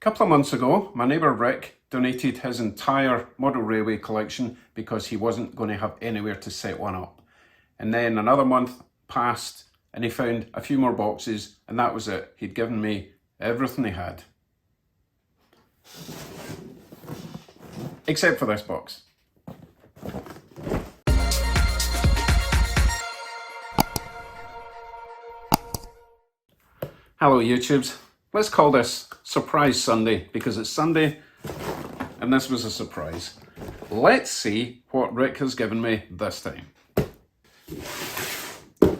couple of months ago, my neighbour Rick donated his entire model railway collection because he wasn't going to have anywhere to set one up. And then another month passed and he found a few more boxes, and that was it. He'd given me everything he had. Except for this box. Hello YouTubes. Let's call this Surprise Sunday because it's Sunday and this was a surprise. Let's see what Rick has given me this time.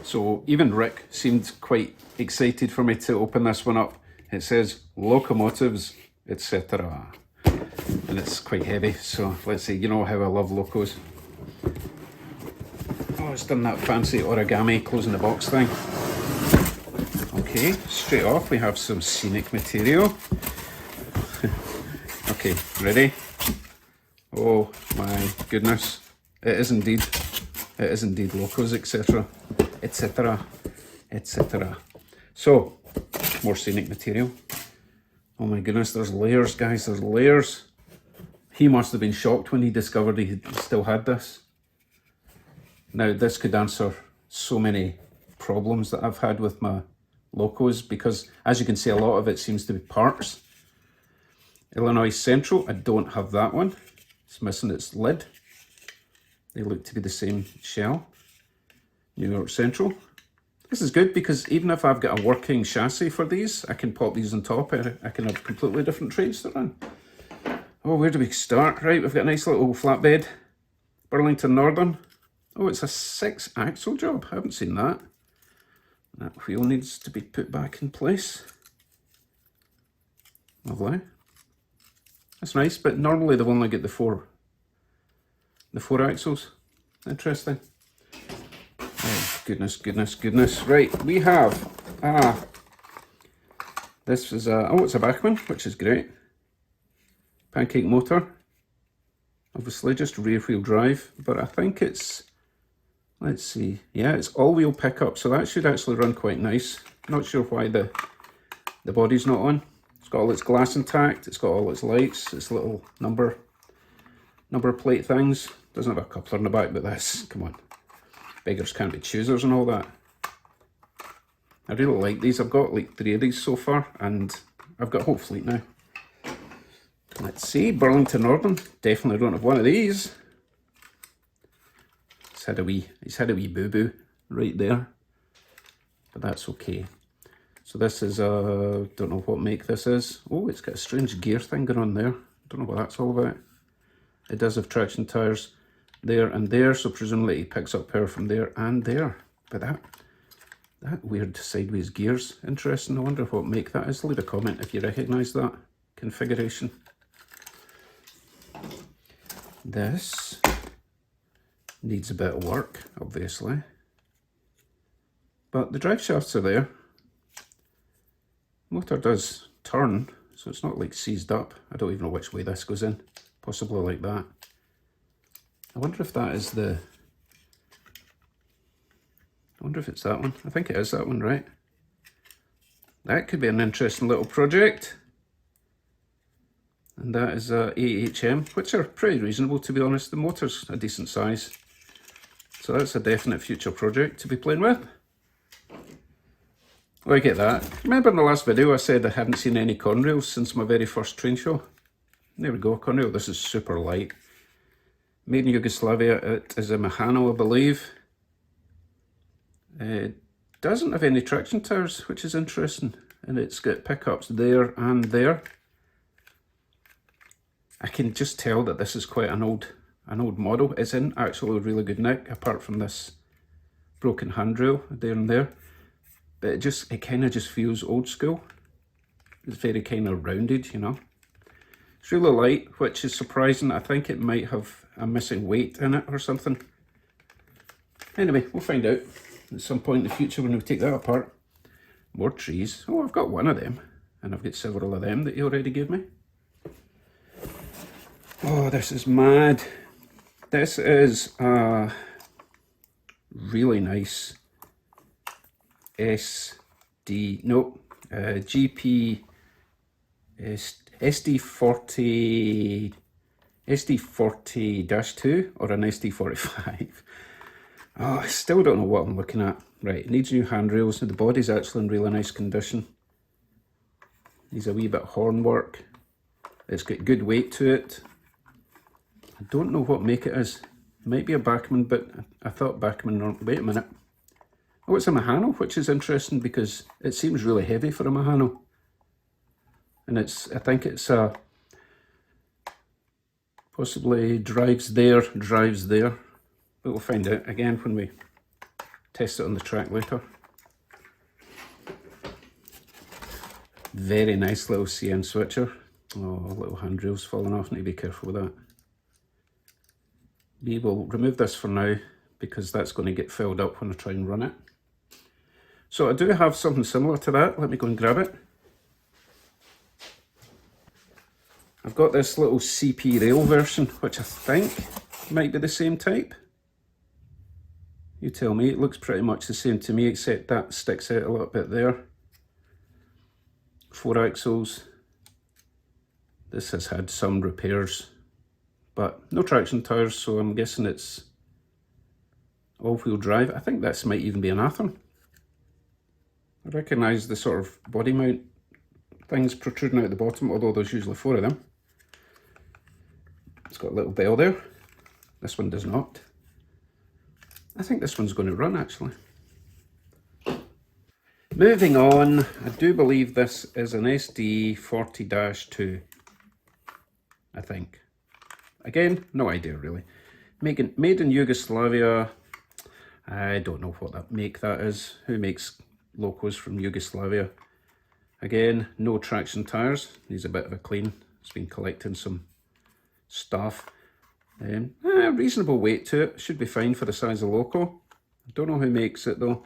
So even Rick seemed quite excited for me to open this one up. It says locomotives, etc. And it's quite heavy, so let's see. You know how I love locos. Oh, it's done that fancy origami closing the box thing. Okay, straight off we have some scenic material. Okay, ready? Oh my goodness. It is indeed locos, etc. etc. etc. So, more scenic material. Oh my goodness, there's layers, guys, there's layers. He must have been shocked when he discovered he still had this. Now, this could answer so many problems that I've had with my locos, because as you can see, a lot of it seems to be parts. Illinois Central, I don't have that one. It's missing its lid. They look to be the same shell. New York Central. This is good because even if I've got a working chassis for these, I can pop these on top and I can have completely different trains to run. Oh, where do we start? Right, we've got a nice little flatbed. Burlington Northern. Oh, it's a 6-axle job. I haven't seen that. That wheel needs to be put back in place. Lovely. That's nice, but normally they've only got the four axles. Interesting. Oh, goodness, goodness, goodness. Right, we have, this is it's a Bachmann, which is great. Pancake motor. Obviously just rear wheel drive, but I think it's, let's see, yeah, it's all-wheel pickup, so that should actually run quite nice. Not sure why the body's not on. It's got all its glass intact, it's got all its lights, its little number plate things. Doesn't have a coupler in the back, but this, come on. Beggars can't be choosers and all that. I really like these. I've got like 3 of these so far, and I've got a whole fleet now. Let's see, Burlington Northern. Definitely don't have one of these. He's had a wee boo-boo right there, but that's okay. So this is, don't know what make this is. Oh, it's got a strange gear thing going on there. Don't know what that's all about. It does have traction tires there and there, so presumably it picks up power from there and there. But that weird sideways gears, interesting. I wonder what make that is. Leave a comment if you recognise that configuration. This needs a bit of work, obviously, but the drive shafts are there. Motor does turn, so it's not like seized up. I don't even know which way this goes in, possibly like that. I wonder if that is the, I wonder if it's that one. I think it is that one, right? That could be an interesting little project. And that is a AHM, which are pretty reasonable, to be honest. The motor's a decent size. So that's a definite future project to be playing with. Look at that. Remember in the last video I said I hadn't seen any Conrails since my very first train show? There we go, Conrail. This is super light. Made in Yugoslavia. It is a Mehano, I believe. It doesn't have any traction tires, which is interesting. And it's got pickups there and there. I can just tell that this is quite an old model. It's in actually a really good nick, apart from this broken handrail there and there. But it kind of just feels old school. It's very kind of rounded, you know. It's really light, which is surprising. I think it might have a missing weight in it or something. Anyway, we'll find out at some point in the future when we take that apart. More trees. Oh, I've got one of them, and I've got several of them that he already gave me. Oh, this is mad. This is a really nice GP SD40-2 or an SD45. Oh, I still don't know what I'm looking at. Right, it needs new handrails. The body's actually in really nice condition. Needs a wee bit of horn work. It's got good weight to it. I don't know what make it is. It might be a Bachmann, but I thought Bachmann... Wait a minute. Oh, it's a Mahano, which is interesting because it seems really heavy for a Mahano. And I think it's a... possibly drives there. But we'll find out again when we test it on the track later. Very nice little CN switcher. Oh, little handrails falling off, need to be careful with that. We will remove this for now because that's going to get filled up when I try and run it. So I do have something similar to that. Let me go and grab it. I've got this little CP rail version, which I think might be the same type. You tell me, it looks pretty much the same to me, except that sticks out a little bit there. 4 axles. This has had some repairs, but no traction tires, so I'm guessing it's all-wheel drive. I think this might even be an Athearn. I recognise the sort of body mount things protruding out the bottom, although there's usually 4 of them. It's got a little bell there. This one does not. I think this one's going to run actually. Moving on, I do believe this is an SD40-2. I think. Again, no idea really. Made in Yugoslavia. I don't know what that make that is. Who makes locos from Yugoslavia? Again, no traction tires. Needs a bit of a clean. It's been collecting some stuff. Reasonable weight to it. Should be fine for the size of loco. I don't know who makes it though.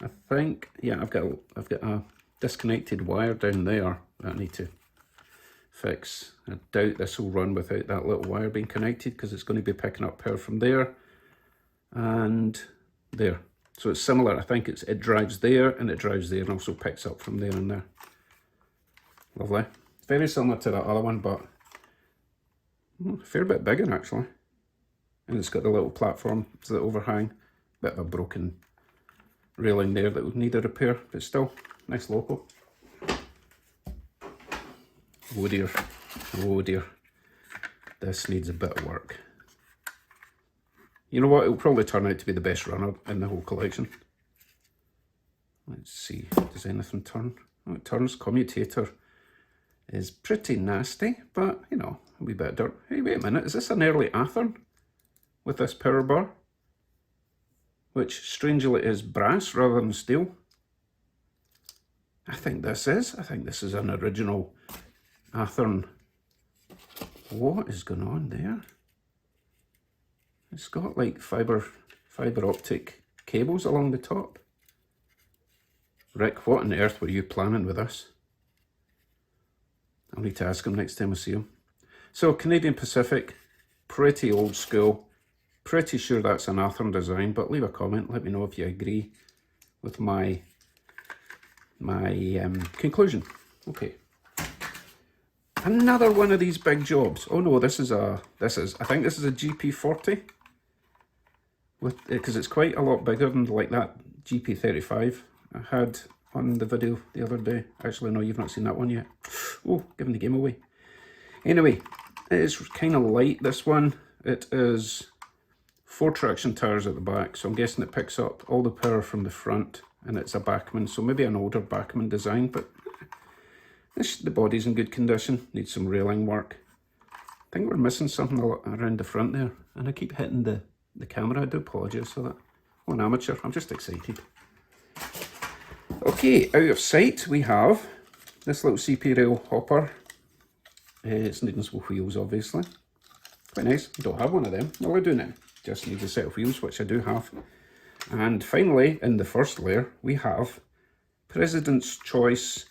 I think, yeah, I've got a disconnected wire down there that I need to fix. I doubt this will run without that little wire being connected because it's going to be picking up power from there and there. So it's similar. I think it drives there and it drives there and also picks up from there and there. Lovely. Very similar to that other one, but a fair bit bigger actually. And it's got the little platform, the overhang, bit of a broken railing there that would need a repair, but still, nice loco. Oh dear, oh dear. This needs a bit of work. You know what, it'll probably turn out to be the best runner in the whole collection. Let's see, does anything turn? Oh, it turns. Commutator is pretty nasty, but you know, a wee bit of dirt. Hey, wait a minute, is this an early Athearn with this power bar? Which strangely is brass rather than steel. I think this is an original Athearn. What is going on there? It's got like fiber optic cables along the top. Rick, what on earth were you planning with this? I'll need to ask him next time I see him. So Canadian Pacific, pretty old school. Pretty sure that's an Athearn design, but leave a comment. Let me know if you agree with my conclusion. Okay. Another one of these big jobs. Oh no, I think this is a GP40. Because it's quite a lot bigger than like that GP35 I had on the video the other day. Actually, no, you've not seen that one yet. Oh, giving the game away. Anyway, it is kind of light, this one. It is 4 traction tires at the back, so I'm guessing it picks up all the power from the front, and it's a Bachmann, so maybe an older Bachmann design, but the body's in good condition, needs some railing work. I think we're missing something around the front there, and I keep hitting the camera. I do apologise for that. I'm an amateur, I'm just excited. Okay, out of sight we have this little CP rail hopper. It's needing some wheels obviously. Quite nice. I don't have one of them. Well, I do now. Just needs a set of wheels, which I do have. And finally, in the first layer, we have President's Choice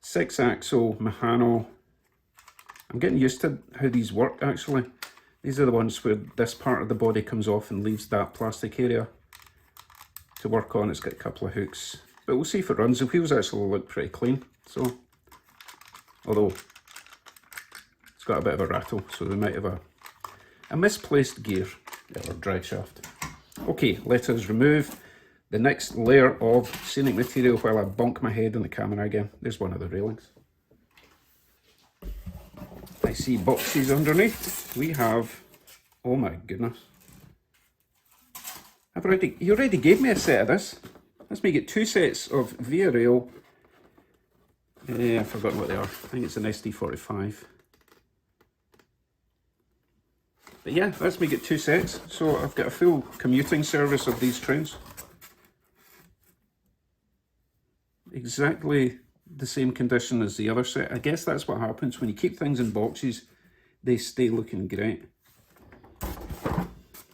6-axle Mahano. I'm getting used to how these work actually. These are the ones where this part of the body comes off and leaves that plastic area to work on. It's got a couple of hooks, but we'll see if it runs. The wheels actually look pretty clean, so although it's got a bit of a rattle, so they might have a misplaced gear or drive shaft. Okay, let us remove the next layer of scenic material while I bonk my head on the camera again. There's one of the railings. I see boxes underneath. We have, oh my goodness. You already gave me a set of this. Let's make it 2 sets of via rail. I've forgotten what they are. I think it's an SD45. But yeah, let's make it 2 sets. So I've got a full commuting service of these trains. Exactly the same condition as the other set. I guess that's what happens when you keep things in boxes. They stay looking great.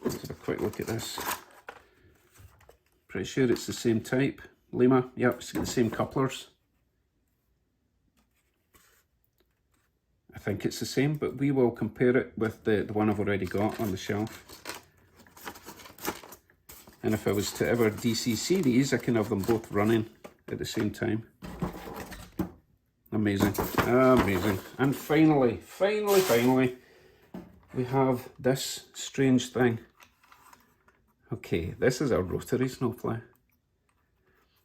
Let's have a quick look at this. Pretty sure it's the same type. Lima, yep, it's got the same couplers. I think it's the same, but we will compare it with the one I've already got on the shelf. And if I was to ever DCC these, I can have them both running at the same time. Amazing, amazing. And finally, we have this strange thing. Okay, this is a rotary snowplow.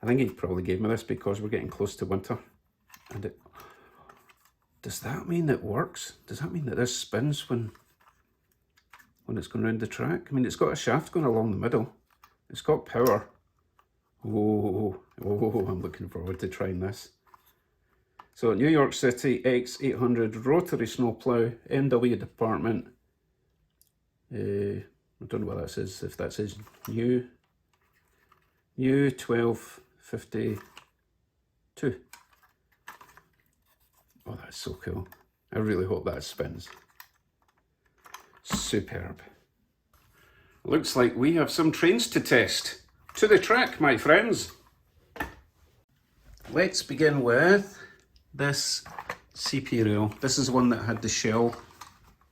I think he probably gave me this because we're getting close to winter. And does that mean it works? Does that mean that this spins when it's going around the track? I mean, it's got a shaft going along the middle. It's got power. Oh, I'm looking forward to trying this. So New York City X800 rotary snowplow, NW department. I don't know what that says, if that says new 1252. Oh, that's so cool. I really hope that spins. Superb. Looks like we have some trains to test. To the track, my friends. Let's begin with this CP rail. This is one that had the shell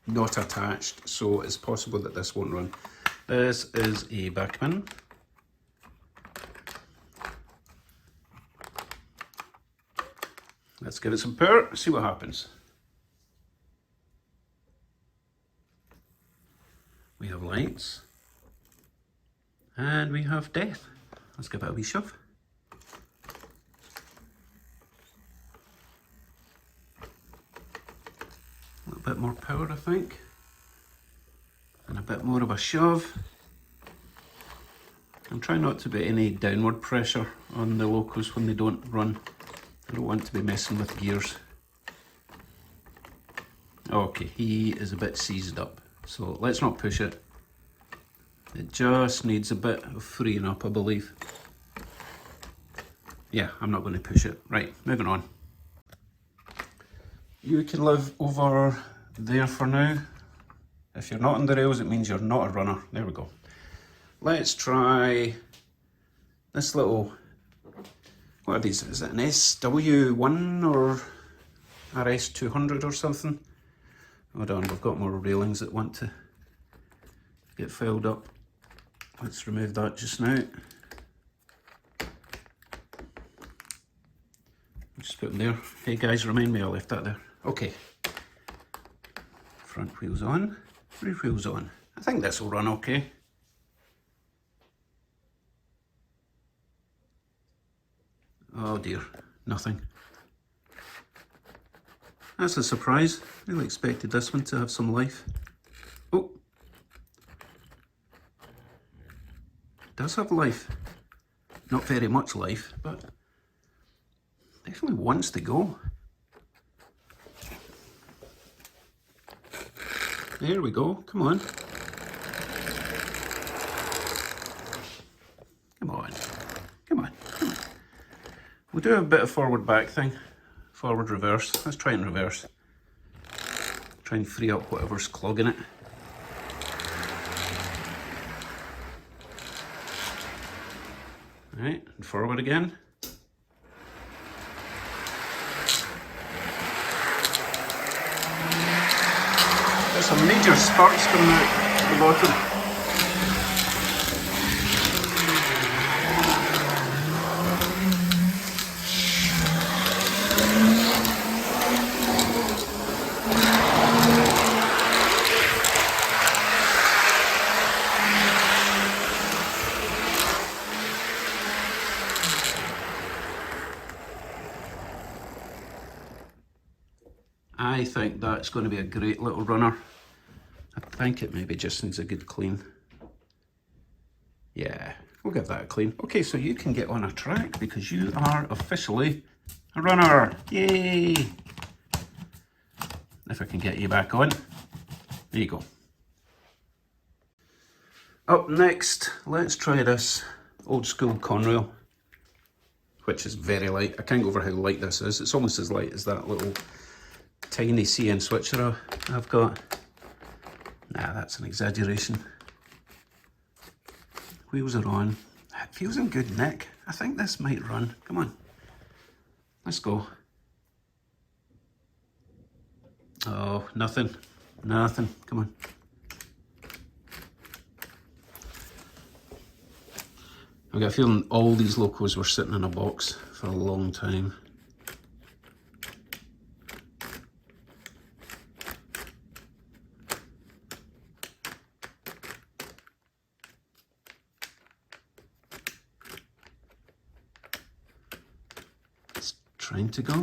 not attached, so it's possible that this won't run. This is a Backman. Let's give it some power, see what happens. We have lights. And we have death. Let's give it a wee shove. A little bit more power, I think. And a bit more of a shove. I'm trying not to be any downward pressure on the locos when they don't run. I don't want to be messing with gears. Okay, he is a bit seized up. So let's not push it. It just needs a bit of freeing up, I believe. Yeah, I'm not going to push it. Right, moving on. You can live over there for now. If you're not on the rails, it means you're not a runner. There we go. Let's try this little, what are these? Is it an SW1 or RS200 or something? Hold on, we've got more railings that want to get filled up. Let's remove that just now. Just put them there. Hey guys, remind me I left that there. Okay. Front wheels on, rear wheels on. I think this will run okay. Oh dear, nothing. That's a surprise. Really expected this one to have some life. Oh. It does have life. Not very much life, but definitely wants to go. There we go, come on. Come on, come on, come on. We'll do a bit of forward back thing. Forward reverse, let's try and reverse. Try and free up whatever's clogging it. Right, and forward again. There's some major sparks coming out the bottom. I think that's going to be a great little runner. I think it maybe just needs a good clean. Yeah, we'll give that a clean. Okay, so you can get on a track because you are officially a runner. Yay! If I can get you back on. There you go. Up next, let's try this old school Conrail, which is very light. I can't go over how light this is. It's almost as light as that little tiny CN switcher I've got. Nah, that's an exaggeration. Wheels are on. It feels in good nick. I think this might run. Come on. Let's go. Oh, nothing. Nothing. Come on. I've got a feeling all these locos were sitting in a box for a long time. It's trying to go.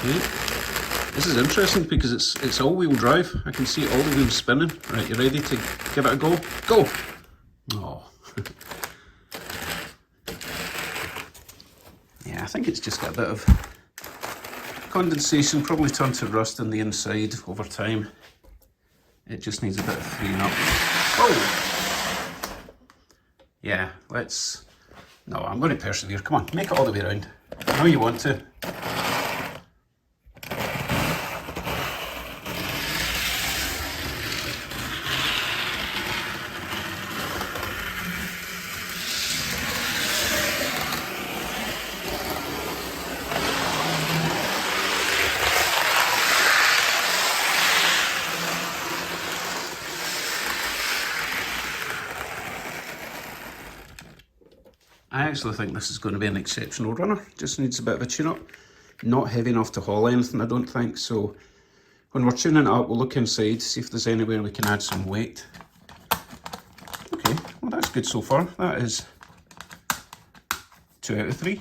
Okay. This is interesting because it's all-wheel drive. I can see all the wheels spinning. Right, you ready to give it a go? Go! Oh. Yeah, I think it's just got a bit of condensation, probably turned to rust on the inside over time. It just needs a bit of freeing up. Oh! Yeah, let's... No, I'm going to persevere. Come on, make it all the way around. I know you want to. I actually think this is going to be an exceptional runner. Just needs a bit of a tune-up. Not heavy enough to haul anything, I don't think. So when we're tuning it up, we'll look inside, see if there's anywhere we can add some weight. Okay, well that's good so far. That is 2 out of 3.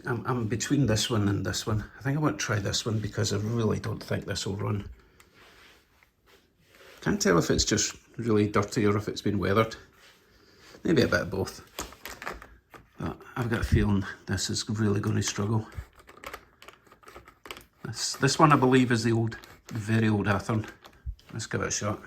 I'm between this one and this one. I think I want to try this one because I really don't think this will run. Can't tell if it's just really dirty or if it's been weathered. Maybe a bit of both. But I've got a feeling this is really going to struggle. This one I believe is the very old Athearn. Let's give it a shot.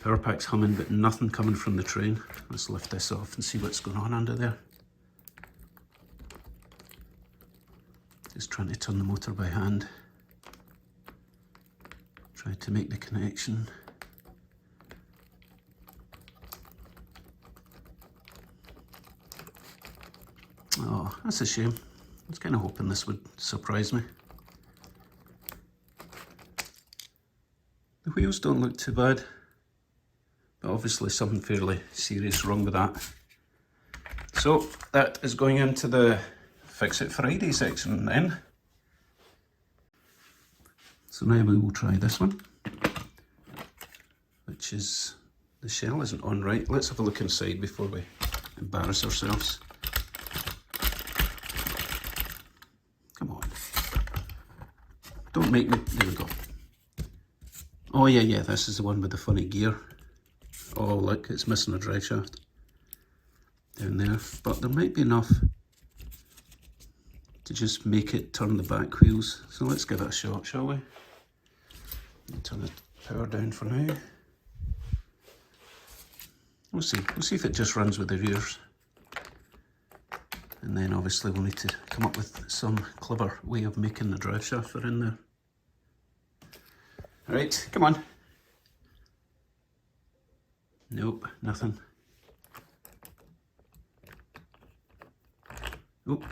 Power pack's humming, but nothing coming from the train. Let's lift this off and see what's going on under there. Just trying to turn the motor by hand. Try to make the connection. Oh, that's a shame. I was kind of hoping this would surprise me. The wheels don't look too bad, but obviously something fairly serious wrong with that. So that is going into the Fix It Friday section then. So now we will try this one, which is, the shell isn't on right. Let's have a look inside before we embarrass ourselves. Come on. Don't make me, there we go. Oh yeah, this is the one with the funny gear. Oh look, it's missing a drive shaft down there, but there might be enough to just make it turn the back wheels. So let's give it a shot, shall we? Turn the power down for now. We'll see if it just runs with the rears. And then obviously we'll need to come up with some clever way of making the drive shaft for in there. Alright, come on. Nope, nothing. Oop.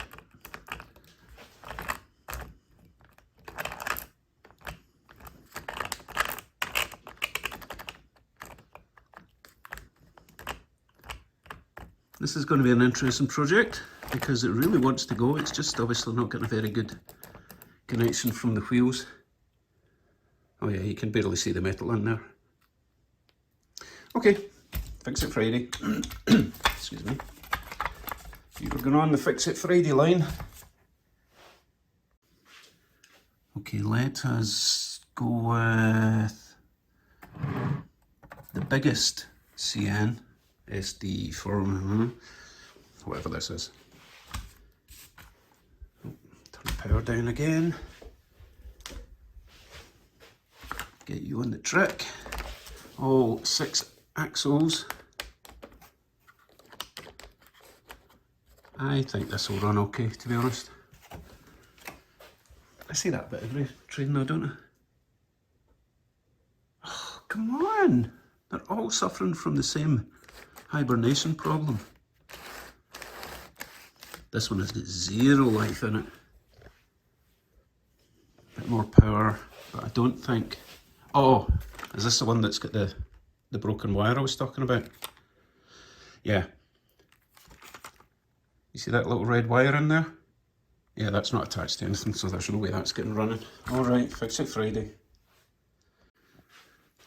This is going to be an interesting project because it really wants to go. It's just obviously not getting a very good connection from the wheels. Oh yeah, you can barely see the metal in there. Okay, Fix It Friday. Excuse me. You were going on the Fix It Friday line. Okay, let us go with the biggest CN SD for whatever this is. Oh, turn the power down again. Get you on the trick. All 6 axles. I think this will run okay, to be honest. I see that bit every train now, don't I? Oh, come on! They're all suffering from the same hibernation problem. This one has got 0 life in it. Bit more power, but I don't think... Oh, is this the one that's got the broken wire I was talking about? Yeah. You see that little red wire in there? Yeah, that's not attached to anything, so there's no way that's getting running. Alright, Fix It Friday.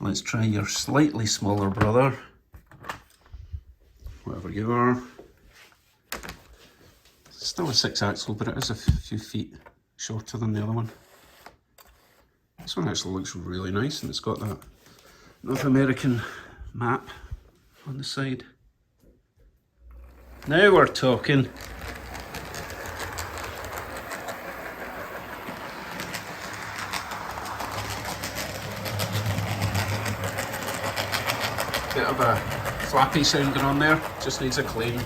Let's try your slightly smaller brother. Whatever you are. It's still a 6 axle, but it is a few feet shorter than the other one. This one actually looks really nice, and it's got that North American map on the side. Now we're talking. Bit of a flappy sound going on there, just needs a clean.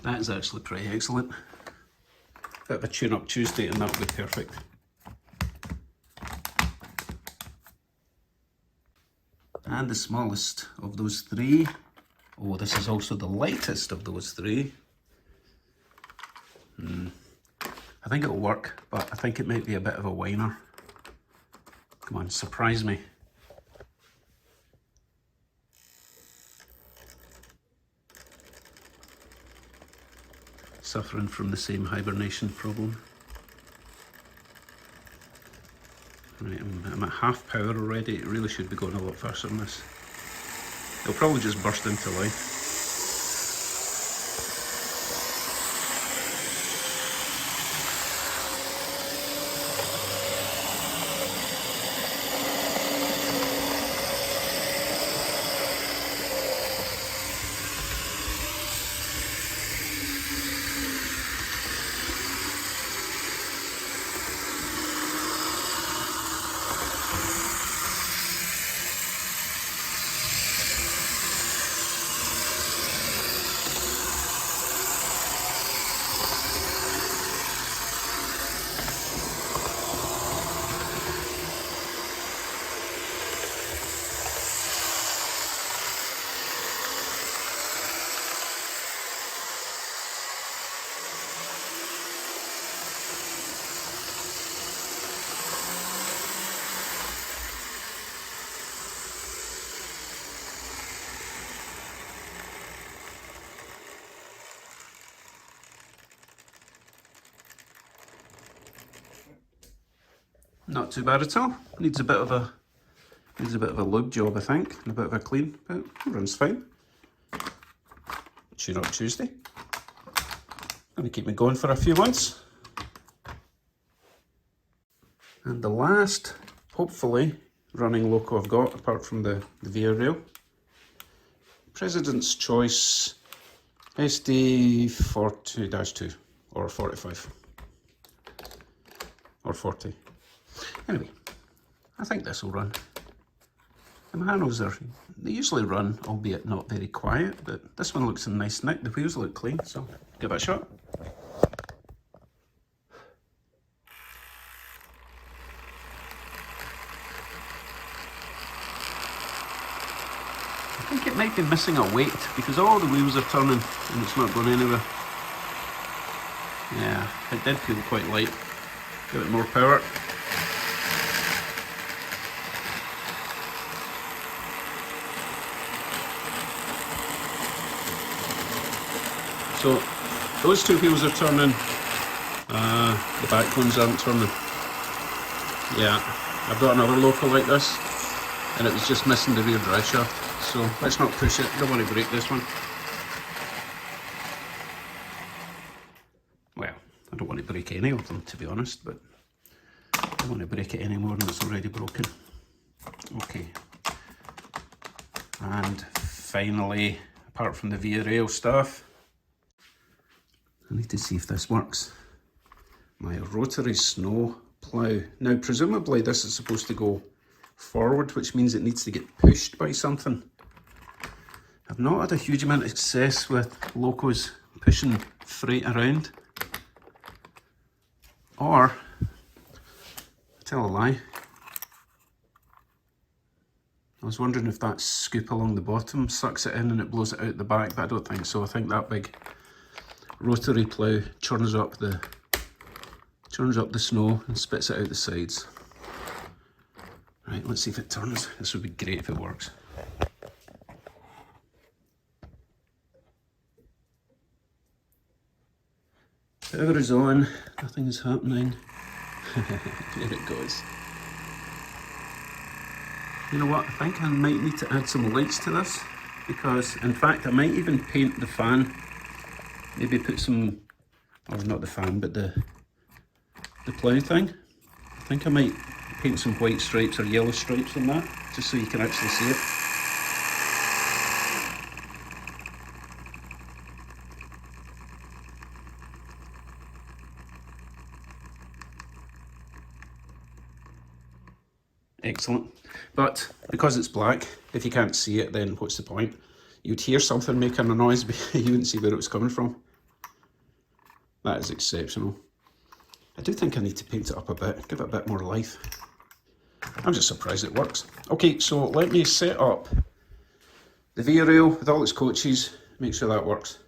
That is actually pretty excellent. Bit of a tune-up Tuesday and that would be perfect. And the smallest of those 3. Oh, this is also the lightest of those 3. I think it'll work, but I think it might be a bit of a whiner. Come on, surprise me. Suffering from the same hibernation problem. Right, I'm at half power already. It really should be going a lot faster than this. It'll probably just burst into life. Not too bad at all. Needs a bit of a lube job, I think, and a bit of a clean, but it runs fine. Tune Up Tuesday. Gonna keep me going for a few months. And the last, hopefully, running loco I've got, apart from the Via Rail. President's Choice SD 40-2 or 45 or 40. Anyway, I think this will run. The manuals they usually run, albeit not very quiet, but this one looks in nice nick. The wheels look clean, so give it a shot. I think it might be missing a weight because all the wheels are turning and it's not going anywhere. Yeah, it did feel quite light. Give it more power. So those two wheels are turning, the back ones aren't turning. Yeah, I've got another loco like this and it was just missing the rear drive shaft. So let's not push it, don't want to break this one. Well, I don't want to break any of them to be honest, but I don't want to break it any more than it's already broken. Okay. And finally, apart from the VRAil stuff, I need to see if this works. My rotary snow plough. Now presumably this is supposed to go forward, which means it needs to get pushed by something. I've not had a huge amount of success with locos pushing freight around. Or, I tell a lie, I was wondering if that scoop along the bottom sucks it in and it blows it out the back, but I don't think so. I think that big rotary plough churns up the snow and spits it out the sides. Right, let's see if it turns. This would be great if it works. Power is on, nothing is happening. There it goes. You know what, I think I might need to add some lights to this because in fact I might even paint the fan. Maybe put some, or not the fan, but the plough thing. I think I might paint some white stripes or yellow stripes on that, just so you can actually see it. Excellent. But because it's black, if you can't see it, then what's the point? You'd hear something making a noise, but you wouldn't see where it was coming from. That is exceptional. I do think I need to paint it up a bit, give it a bit more life. I'm just surprised it works. Okay, so let me set up the VRAil with all its coaches, make sure that works.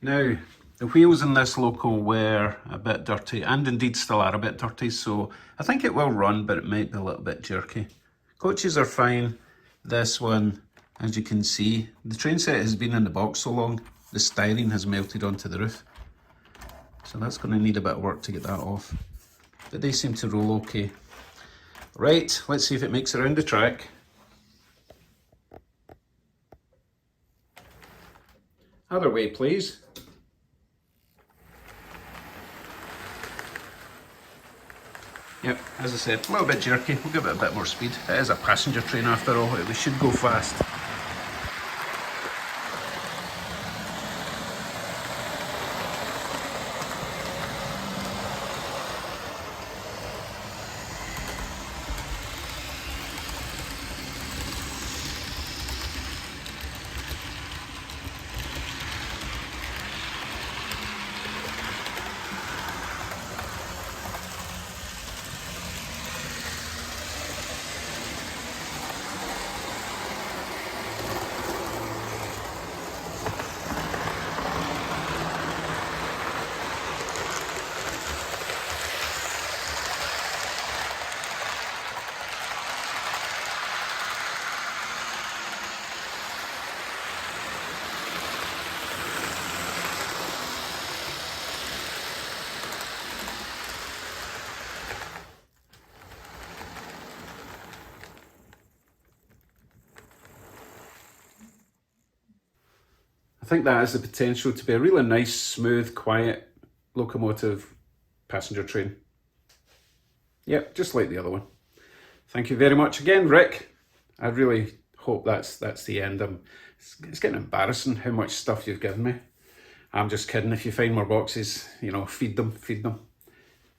Now, the wheels in this loco were a bit dirty, and indeed still are a bit dirty, so I think it will run, but it might be a little bit jerky. Coaches are fine. This one, as you can see, the train set has been in the box so long, the styrene has melted onto the roof. So that's going to need a bit of work to get that off. But they seem to roll okay. Right, let's see if it makes it around the track. Other way, please. Yep, as I said, a little bit jerky. We'll give it a bit more speed. It is a passenger train after all. We should go fast. I think that has the potential to be a really nice, smooth, quiet locomotive passenger train. Yep, just like the other one. Thank you very much again, Rick. I really hope that's the end. It's getting embarrassing how much stuff you've given me. I'm just kidding. If you find more boxes, you know, feed them.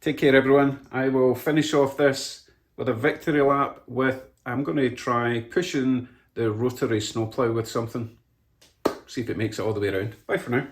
Take care, everyone. I will finish off this with a victory lap with I'm going to try pushing the rotary snowplow with something. See if it makes it all the way around. Bye for now.